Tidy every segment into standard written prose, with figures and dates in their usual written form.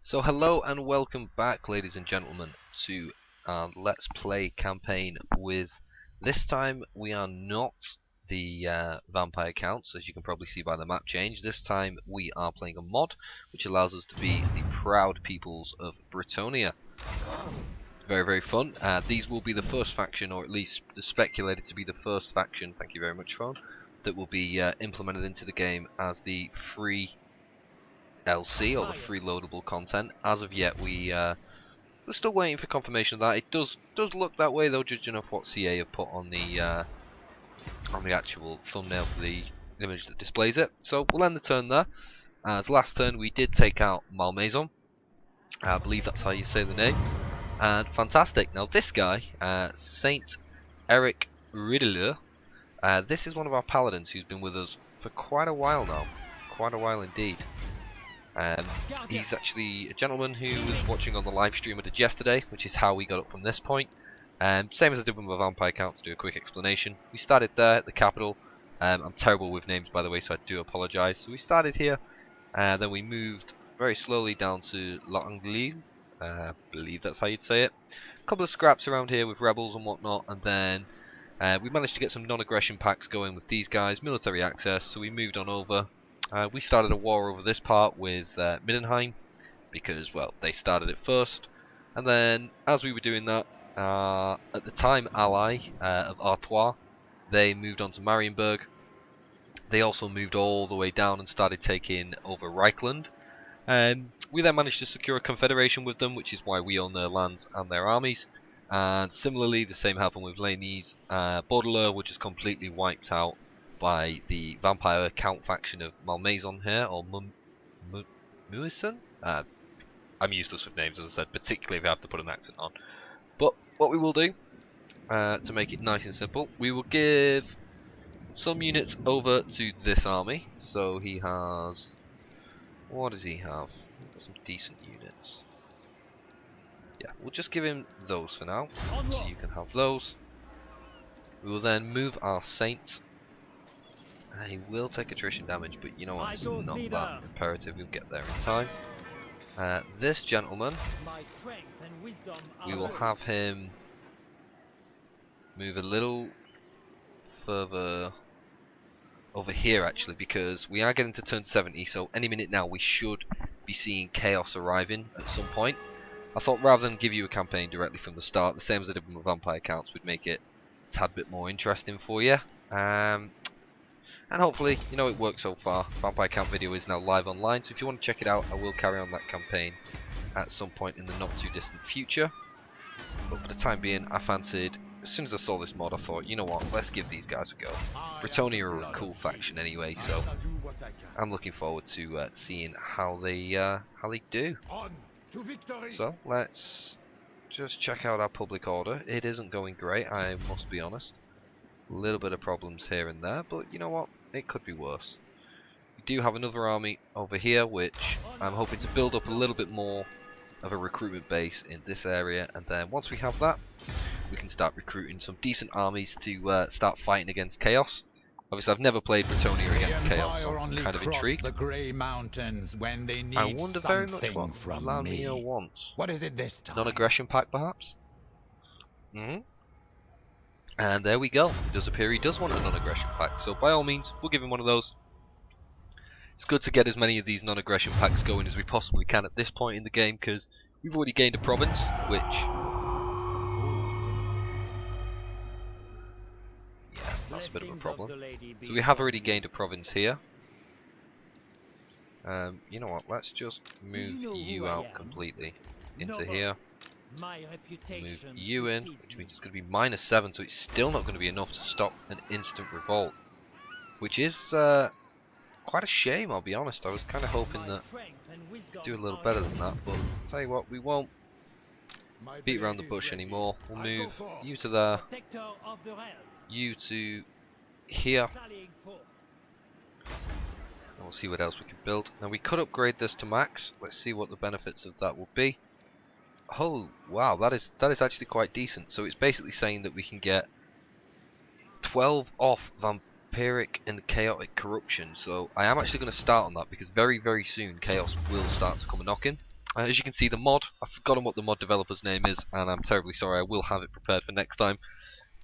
So hello and welcome back, ladies and gentlemen, to our Let's Play campaign with, this time we are not the vampire counts, as you can probably see by the map change. This time we are playing a mod which allows us to be the proud peoples of Bretonnia. Very, very fun. These will be the first faction, or at least speculated to be the first faction, thank you very much phone, that will be implemented into the game as the free LC, or the free loadable content. As of yet, we're still waiting for confirmation of that. It does look that way though, judging off what CA have put on the actual thumbnail for the image that displays it. So we'll end the turn there. As last turn, we did take out Malmaison. I believe that's how you say the name. And fantastic. Now this guy, Saint Eric Riddler, this is one of our paladins who's been with us for quite a while now. Quite a while indeed. He's actually a gentleman who was watching on the live stream I did yesterday, which is how we got up from this point. Same as I did with my vampire count, to do a quick explanation. We started there at the capital. I'm terrible with names, by the way, so I do apologise. So we started here, then we moved very slowly down to Louoff. I believe that's how you'd say it. A couple of scraps around here with rebels and whatnot, and then we managed to get some non-aggression packs going with these guys, military access, so we moved on over. We started a war over this part with Middenheim, because, well, they started it first. And then, as we were doing that, at the time ally of Artois, they moved on to Marienburg. They also moved all the way down and started taking over Reichland. We then managed to secure a confederation with them, which is why we own their lands and their armies. And similarly, the same happened with Laney's. Baudelaire were just completely wiped out by the vampire count faction of Malmaison here, or Muison? I'm useless with names, as I said, particularly if I have to put an accent on. But what we will do, to make it nice and simple, we will give some units over to this army. So he has... what does he have? Some decent units. Yeah, we'll just give him those for now, so you can have those. We will then move our Saint. He will take attrition damage, but you know what, it's not that imperative, we'll get there in time. This gentleman, we will have him move a little further over here actually, because we are getting to turn 70, so any minute now we should be seeing chaos arriving at some point. I thought rather than give you a campaign directly from the start, the same as I did with my vampire counts, would make it a tad bit more interesting for you. And hopefully, you know, it worked so far. Vampire count video is now live online, so if you want to check it out, I will carry on that campaign at some point in the not too distant future. But for the time being, I fancied, as soon as I saw this mod, I thought, you know what, let's give these guys a go. Bretonnia are a cool faction anyway, so I'm looking forward to seeing how they do. So let's just check out our public order. It isn't going great, I must be honest. A little bit of problems here and there, but you know what? It could be worse. We do have another army over here, which I'm hoping to build up a little bit more of a recruitment base in this area, and then once we have that, we can start recruiting some decent armies to start fighting against Chaos. Obviously, I've never played Bretonnia against Chaos, so I'm kind of intrigued. The grey mountains when they need I wonder very much what Lamia wants. What is it this time? Non-aggression pack, perhaps? And there we go. It does appear he does want a non-aggression pack, so by all means, we'll give him one of those. It's good to get as many of these non-aggression packs going as we possibly can at this point in the game, because we've already gained a province, which... yeah, that's a bit of a problem. So we have already gained a province here. You know what, let's just move you out completely into here. Move you in, which means it's going to be -7, so it's still not going to be enough to stop an instant revolt. Which is quite a shame, I'll be honest. I was kind of hoping that we'd do a little better than that, but I'll tell you what, we won't beat around the bush anymore. We'll move you to there, you to here, and we'll see what else we can build. Now we could upgrade this to max. Let's see what the benefits of that will be. Oh wow, that is actually quite decent. So it's basically saying that we can get 12 off vampiric and chaotic corruption. So I am actually going to start on that, because very, very soon chaos will start to come a knocking. As you can see, the mod, I've forgotten what the mod developer's name is, and I'm terribly sorry. I will have it prepared for next time.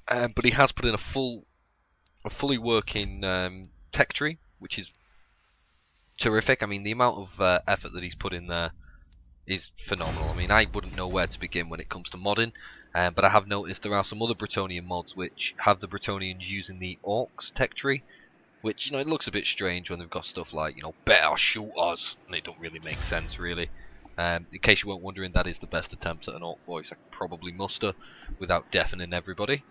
But he has put in a fully working tech tree, which is terrific. I mean, the amount of effort that he's put in there is phenomenal. I mean, I wouldn't know where to begin when it comes to modding, but I have noticed there are some other Bretonnian mods which have the Bretonnians using the orcs tech tree, which, you know, it looks a bit strange when they've got stuff like, you know, better shoot us, and it don't really make sense, really. In case you weren't wondering, that is the best attempt at an orc voice I could probably muster without deafening everybody.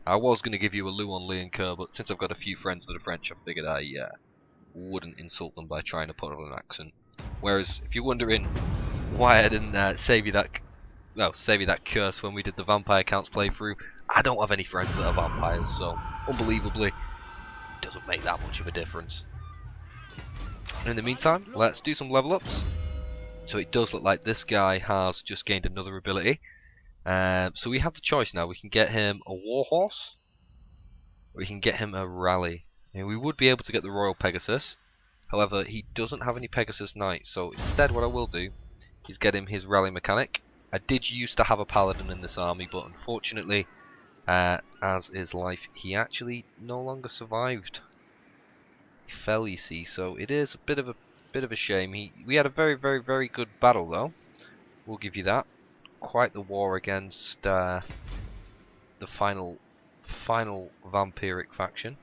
I was going to give you a Louen Leoncoeur, but since I've got a few friends that are French, I figured I wouldn't insult them by trying to put on an accent. Whereas, if you're wondering why I didn't save you that curse when we did the Vampire Counts playthrough, I don't have any friends that are vampires, so unbelievably, it doesn't make that much of a difference. In the meantime, let's do some level ups. So it does look like this guy has just gained another ability. So we have the choice now. We can get him a warhorse, or we can get him a rally. And we would be able to get the Royal Pegasus. However, he doesn't have any Pegasus Knights, so instead what I will do is get him his rally mechanic. I did used to have a paladin in this army, but unfortunately, as is life, he actually no longer survived. He fell, you see, so it is a bit of a shame. We had a very good battle though. We'll give you that. Quite the war against the final vampiric faction.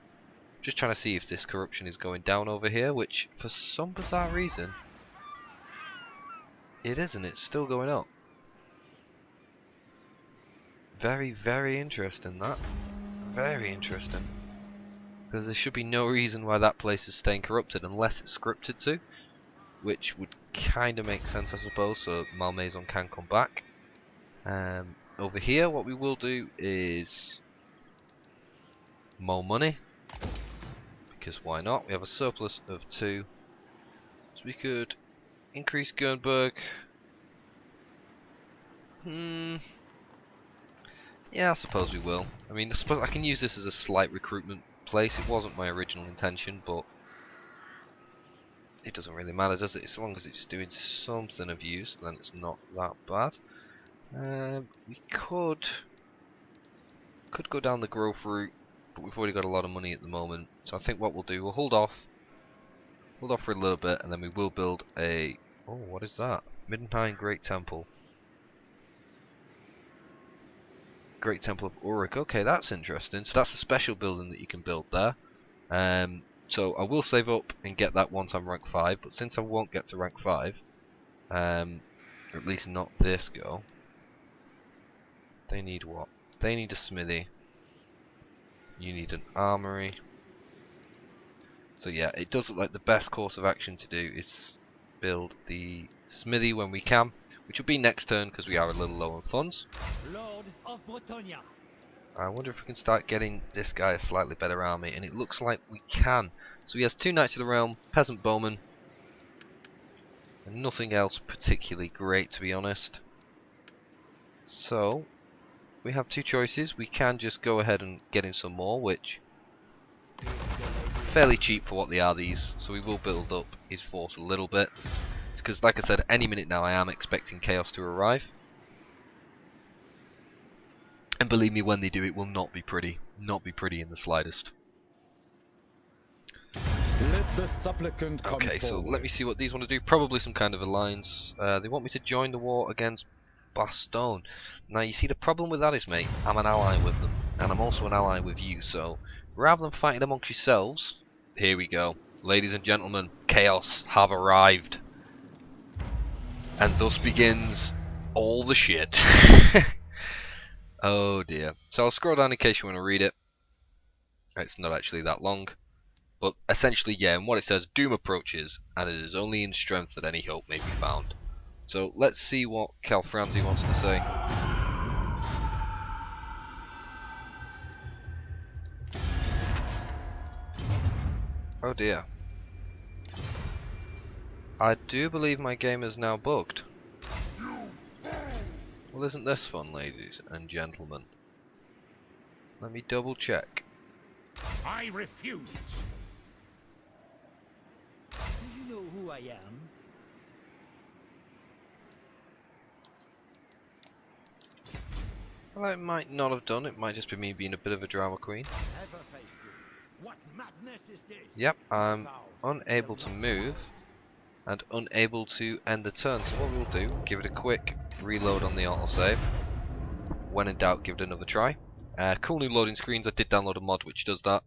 Just trying to see if this corruption is going down over here, which for some bizarre reason it isn't. It's still going up. Very interesting, that. Very interesting. Because there should be no reason why that place is staying corrupted unless it's scripted to, which would kind of make sense, I suppose, so Malmaison can come back. Over here, what we will do is more money, because why not? We have a surplus of 2, so we could increase Gernberg. Yeah, I suppose we will. I mean, I suppose I can use this as a slight recruitment place. It wasn't my original intention, but it doesn't really matter, does it? As long as it's doing something of use, then it's not that bad. We could go down the growth route, but we've already got a lot of money at the moment. So I think what we'll do, we'll hold off for a little bit, and then we will build a... Oh, what is that? Midnight Great Temple. Great Temple of Uruk. Okay, that's interesting. So that's a special building that you can build there. So I will save up and get that once I'm rank 5, but since I won't get to rank 5, or at least not this go, they need what? They need a smithy. You need an armory. So yeah, it does look like the best course of action to do is build the smithy when we can, which will be next turn because we are a little low on funds. Lord of Bretonnia. I wonder if we can start getting this guy a slightly better army, and it looks like we can. So he has 2 Knights of the Realm, Peasant Bowman, and nothing else particularly great, to be honest. So we have 2 choices. We can just go ahead and get him some more, which fairly cheap for what they are, these. So we will build up his force a little bit, because like I said, any minute now I am expecting chaos to arrive. And believe me, when they do, it will not be pretty. Not be pretty in the slightest. Let the supplicant come Okay, so forward. let me see what these want to do. Probably some kind of alliance. They want me to join the war against Bastogne. Now, you see, the problem with that is, mate, I'm an ally with them. And I'm also an ally with you, so rather than fighting amongst yourselves, here we go. Ladies and gentlemen, chaos have arrived. And thus begins all the shit. Oh dear. So I'll scroll down in case you want to read it. It's not actually that long. But essentially, yeah, and what it says, doom approaches, and it is only in strength that any hope may be found. So let's see what Calfranzi wants to say. Oh dear. I do believe my game is now bugged. Well, isn't this fun, ladies and gentlemen? Let me double check. I refuse. Do you know who I am? Well, it might not have done. It might just be me being a bit of a drama queen. Never face you. What madness is this? Yep, I'm unable to move and unable to end the turn. So what we'll do, give it a quick reload on the autosave. When in doubt, give it another try. Cool new loading screens. I did download a mod which does that.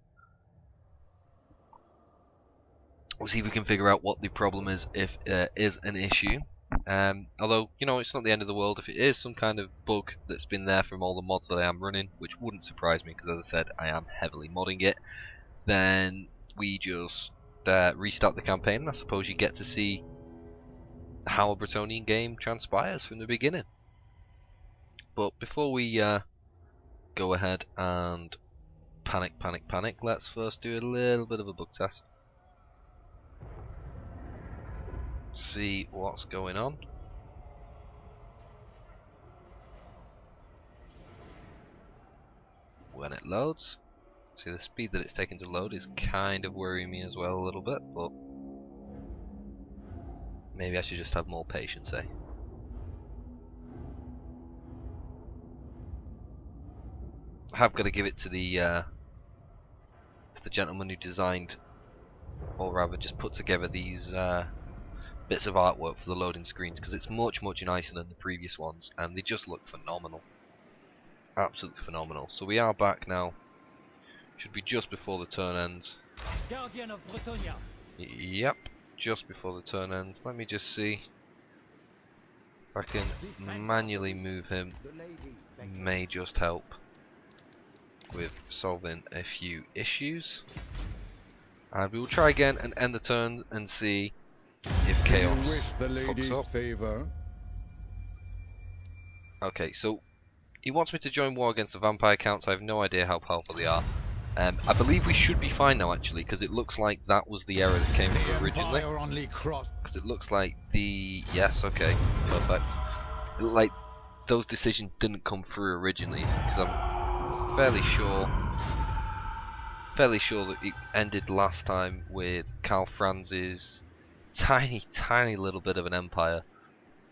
We'll see if we can figure out what the problem is, if it is an issue. Although, you know, it's not the end of the world. If it is some kind of bug that's been there from all the mods that I am running, which wouldn't surprise me because, as I said, I am heavily modding it, then we just restart the campaign, and I suppose you get to see how a Bretonnian game transpires from the beginning. But before we go ahead and panic, let's first do a little bit of a bug test. See what's going on. When it loads, see the speed that it's taking to load is kind of worrying me as well a little bit, but maybe I should just have more patience, eh? I have got to give it to the gentleman who designed, or rather just put together these bits of artwork for the loading screens, because it's much nicer than the previous ones, and they just look phenomenal. Absolutely phenomenal. So we are back now. Should be just before the turn ends. Guardian of Bretonnia. Yep, just before the turn ends. Let me just see if I can manually move him. May just help with solving a few issues. And we will try again and end the turn and see if chaos wish the fucks lady's up. favor. Okay, so he wants me to join war against the vampire counts. I have no idea how powerful they are. I believe we should be fine now, actually, because it looks like that was the error that came up originally. Because it looks like the... Yes, okay, perfect. It looked like those decisions didn't come through originally, because I'm fairly sure that it ended last time with Karl Franz's tiny little bit of an empire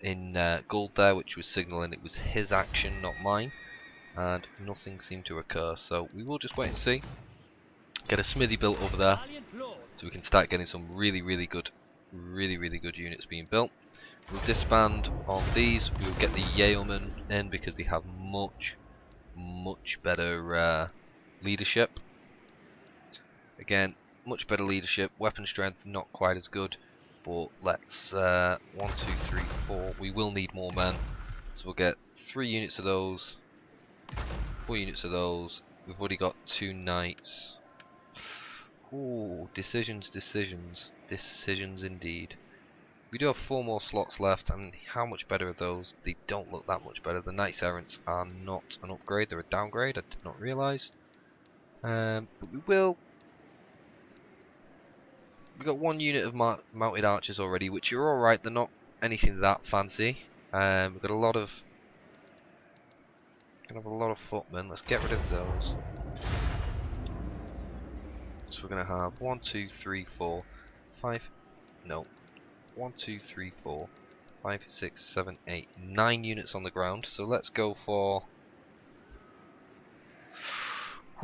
in gold there, which was signalling it was his action, not mine, and nothing seemed to occur. So we will just wait and see. Get a smithy built over there, so we can start getting some really good units being built. We'll disband on these. We'll get the yeomen in because they have much better leadership. Again, much better leadership. Weapon strength not quite as good. But let's 1, 2, 3, 4. We will need more men, so we'll get 3 units of those, 4 units of those. We've already got 2 knights. Ooh, decisions indeed. We do have 4 more slots left, and how much better are those? They don't look that much better. The knights errants are not an upgrade; they're a downgrade. I did not realise. But we will. We've got 1 unit of mounted archers already, which are alright. They're not anything that fancy. We've got a lot of footmen. Let's get rid of those. So we're gonna have 1, 2, 3, 4, 5. No, 1, 2, 3, 4, 5, 6, 7, 8, 9 units on the ground. So let's go for.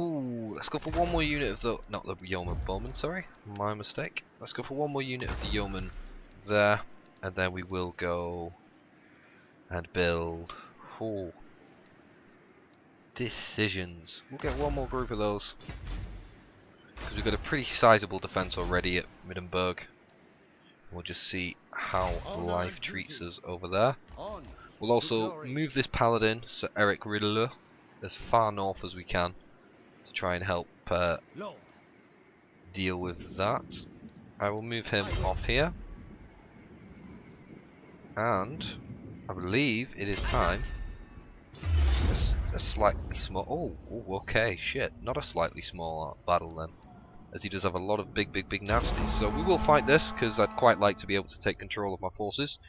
Ooh, let's go for 1 more unit of the, not the yeoman bowman, sorry, my mistake. Let's go for 1 more unit of the yeoman there, and then we will go and build. Ooh, decisions. We'll get 1 more group of those because we've got a pretty sizable defense already at Middenberg. We'll just see how life treats us over there. We'll also move this paladin, Sir Eric Riddler, as far north as we can, to try and help deal with that. I will move him off here, and I believe it is time. A slightly small. Oh, okay, shit. Not a slightly small battle then, as he does have a lot of big nasties. So we will fight this because I'd quite like to be able to take control of my forces.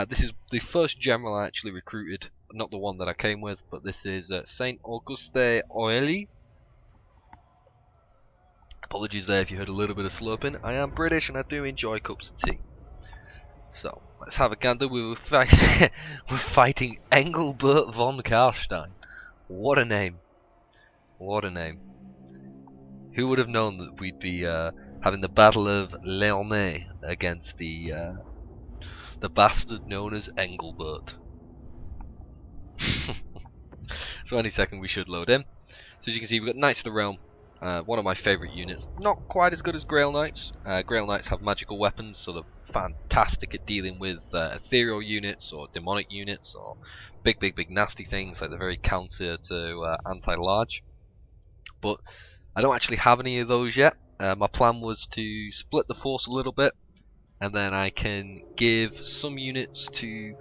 This is the first general I actually recruited, not the one that I came with, but this is Saint Auguste Oeli. Apologies there if you heard a little bit of slurping. I am British and I do enjoy cups of tea. So, let's have a gander. We're fighting Engelbert von Karstein. What a name. What a name. Who would have known that we'd be having the Battle of Leoncoeur against the bastard known as Engelbert. So any second we should load in. So as you can see, we've got Knights of the Realm, one of my favourite units. Not quite as good as Grail Knights. Grail Knights have magical weapons, so they're fantastic at dealing with ethereal units or demonic units or big nasty things. Like they're very counter to anti-large. But I don't actually have any of those yet. My plan was to split the force a little bit, and then I can give some units to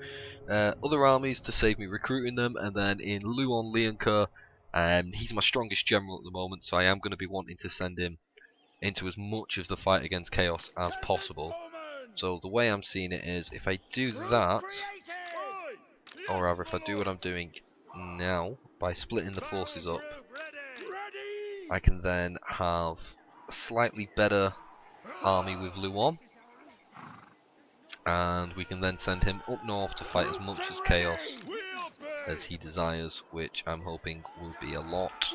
other armies to save me recruiting them, and then in Louen Leoncoeur, he's my strongest general at the moment, so I am going to be wanting to send him into as much of the fight against Chaos as possible. So the way I'm seeing it is, if I do that, or rather if I do what I'm doing now, by splitting the forces up, I can then have a slightly better army with Louoff, and we can then send him up north to fight as much as Chaos as he desires, which I'm hoping will be a lot.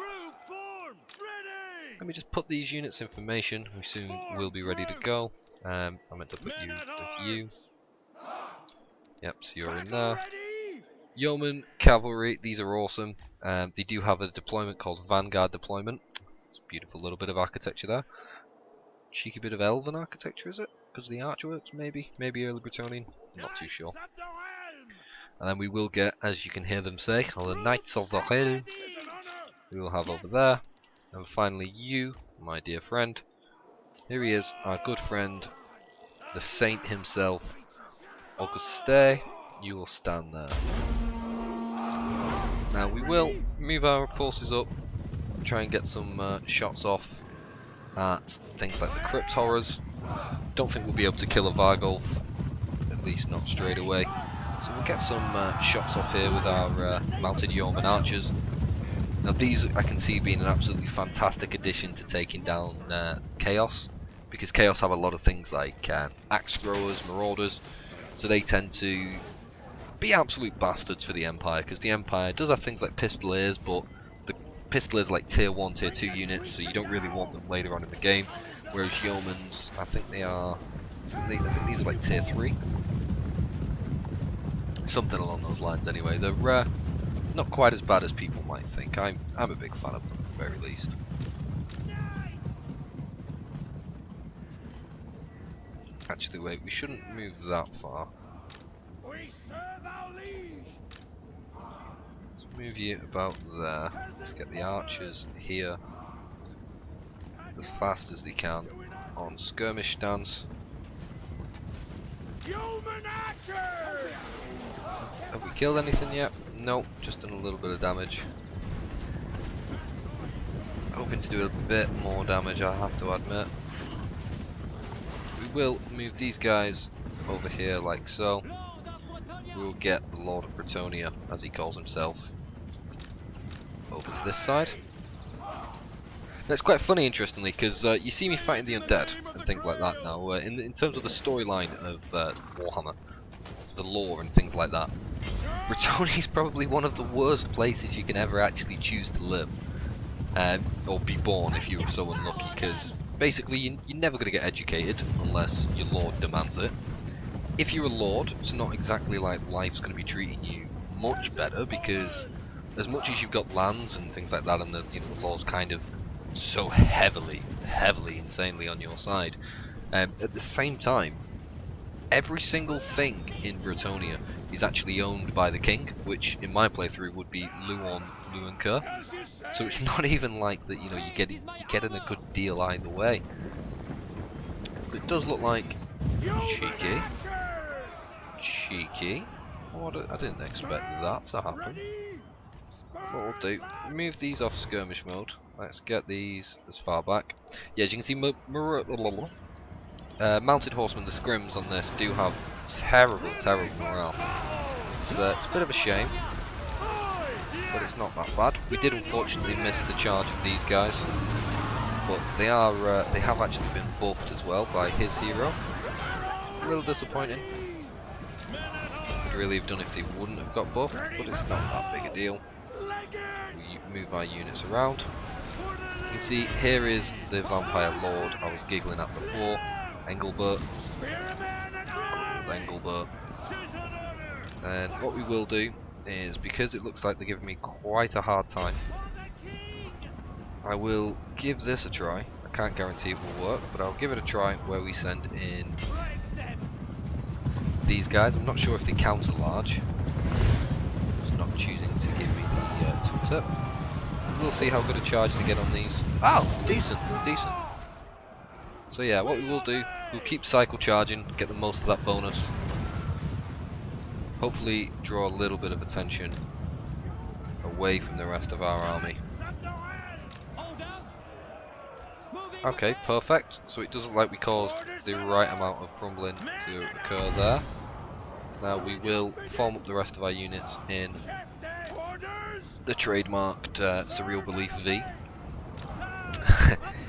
Let me just put these units in formation. We soon will be ready to go. I meant to put you with you. Yep, so you're in there. Yeoman, Cavalry, these are awesome. They do have a deployment called Vanguard Deployment. It's a beautiful little bit of architecture there. Cheeky bit of Elven architecture, is it? Because of the archworks, maybe? Maybe early Bretonnian? Not too sure. And then we will get, as you can hear them say, all the Knights of the Hill. We will have over there. And finally you, my dear friend. Here he is, our good friend, the saint himself, Auguste. You will stand there. Now we will move our forces up, try and get some shots off at things like the Crypt Horrors. Don't think we'll be able to kill a Vargolf, at least not straight away. So we'll get some shots off here with our mounted yeoman archers. Now these I can see being an absolutely fantastic addition to taking down Chaos, because Chaos have a lot of things like axe throwers, marauders, so they tend to be absolute bastards for the Empire, because the Empire does have things like pistoliers, but the pistoliers are like tier 1, tier 2 units, so you don't really want them later on in the game, whereas yeomans, I think they are, I think these are like tier 3. Something along those lines anyway. They're not quite as bad as people might think. I'm a big fan of them at the very least. Actually wait, we shouldn't move that far. Let's move you about there. Let's get the archers here as fast as they can on skirmish stance. Have we killed anything yet? No, just done a little bit of damage. Hoping to do a bit more damage, I have to admit. We will move these guys over here like so. We will get the Lord of Bretonnia, as he calls himself, over to this side. And it's quite funny, interestingly, because you see me fighting the undead and things like that now. In terms of the storyline of Warhammer, the lore and things like that, Bretonnia is probably one of the worst places you can ever actually choose to live, or be born if you were so unlucky, because basically you're never going to get educated unless your lord demands it. If you're a lord, it's not exactly like life's going to be treating you much better, because as much as you've got lands and things like that, and the the law's kind of so heavily, insanely on your side, at the same time, every single thing in Bretonnia is actually owned by the king, which in my playthrough would be Louen Leoncoeur. So it's not even like that, you're getting a good deal either way. But it does look like cheeky. I didn't expect that to happen. What we'll do, move these off skirmish mode. Let's get these as far back. Yeah, as you can see, mounted horsemen, the scrims on this, do have terrible morale. It's a bit of a shame, but it's not that bad. We did unfortunately miss the charge of these guys, but they have actually been buffed as well by his hero. A little disappointing. Would really have done if they wouldn't have got buffed, but it's not that big a deal. We move our units around. You can see here is the Vampire Lord I was giggling at before, Engelbert. Engelbert. And what we will do is, because it looks like they're giving me quite a hard time, I will give this a try. I can't guarantee it will work, but I'll give it a try where we send in these guys. I'm not sure if they counter large. It's not choosing to give me the tooltip. We'll see how good a charge they get on these. Oh, decent, decent. So yeah, what we will do, we'll keep cycle charging, get the most of that bonus. Hopefully draw a little bit of attention away from the rest of our army. Okay, perfect. So it does look like we caused the right amount of crumbling to occur there. So now we will form up the rest of our units in the trademarked Surreal Belief V.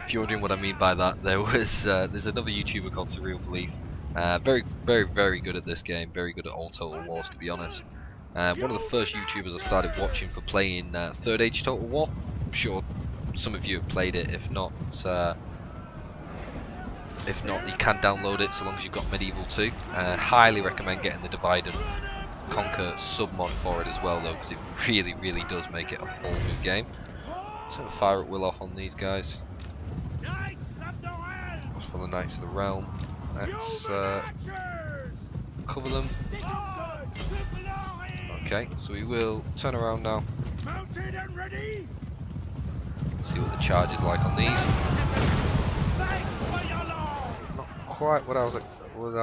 If you're wondering what I mean by that, there's another YouTuber called Surreal Belief. Very good at this game, very good at all Total Wars, to be honest. One of the first YouTubers I started watching for playing 3rd Age Total War. I'm sure some of you have played it. If not, you can download it so long as you've got Medieval 2. Highly recommend getting the Divide and Conquer submod for it as well, though, because it really does make it a whole new game. So fire at Louoff on these guys. That's for the Knights of the Realm. Let's cover them. Okay, so we will turn around now. See what the charge is like on these. Not quite what I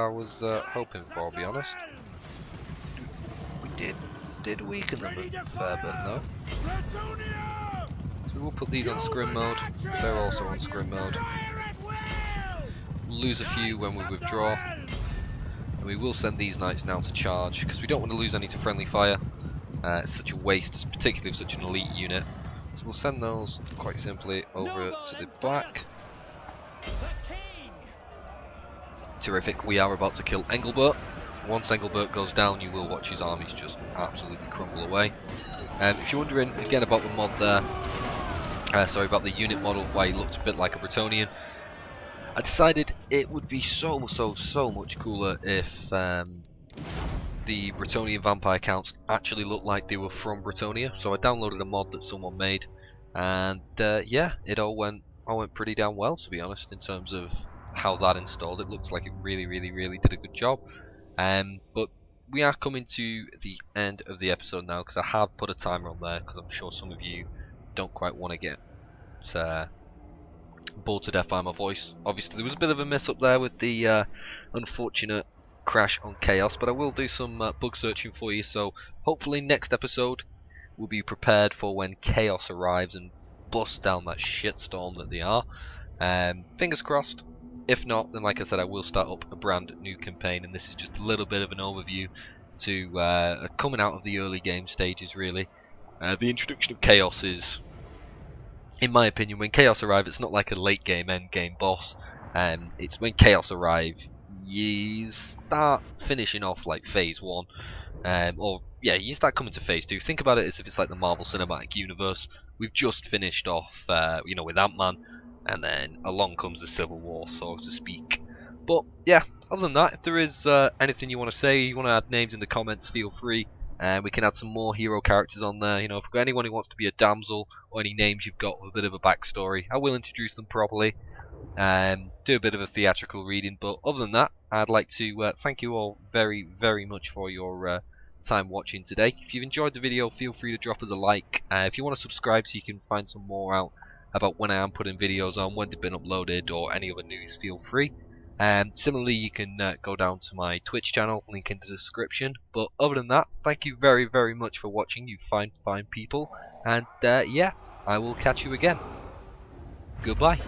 was hoping for, to be honest. We did weaken them a fair bit though. So we'll put these on scrim mode. They're also on scrim mode. We'll lose a few when we withdraw. And we will send these knights now to charge, because we don't want to lose any to friendly fire. It's such a waste, particularly of such an elite unit. So we'll send those quite simply over to the back. Terrific, we are about to kill Engelbert. Once Engelbert goes down, you will watch his armies just absolutely crumble away. If you're wondering again about the mod there, sorry, about the unit model, why he looked a bit like a Bretonnian, I decided it would be so much cooler if the Bretonnian vampire counts actually looked like they were from Bretonnia. So I downloaded a mod that someone made, and yeah, it all went pretty damn well, to be honest, in terms of how that installed. It looks like it really did a good job. But we are coming to the end of the episode now, because I have put a timer on there, because I'm sure some of you don't quite want to get bored to death by my voice. Obviously there was a bit of a mess up there with the unfortunate crash on Chaos, but I will do some bug searching for you, so hopefully next episode we'll be prepared for when Chaos arrives and busts down that shitstorm that they are. Fingers crossed. If not, then like I said, I will start up a brand new campaign, and this is just a little bit of an overview to coming out of the early game stages, really. The introduction of Chaos is, in my opinion, when Chaos arrive, it's not like a late game, end game boss. It's when Chaos arrive, you start finishing off like phase 1. Or yeah, you start coming to phase 2. Think about it as if it's like the Marvel Cinematic Universe. We've just finished off, you know, with Ant-Man, and then along comes the Civil War, so to speak. But yeah, other than that, if there is anything you want to say, you want to add names in the comments, feel free. We can add some more hero characters on there. You know, if you've got anyone who wants to be a damsel, or any names you've got with a bit of a backstory, I will introduce them properly. Do a bit of a theatrical reading. But other than that, I'd like to thank you all very much for your time watching today. If you've enjoyed the video, feel free to drop us a like. If you want to subscribe so you can find some more out about when I am putting videos on, when they've been uploaded, or any other news, feel free. Similarly, you can go down to my Twitch channel, link in the description. But other than that, thank you very much for watching, you fine people. And yeah, I will catch you again. Goodbye.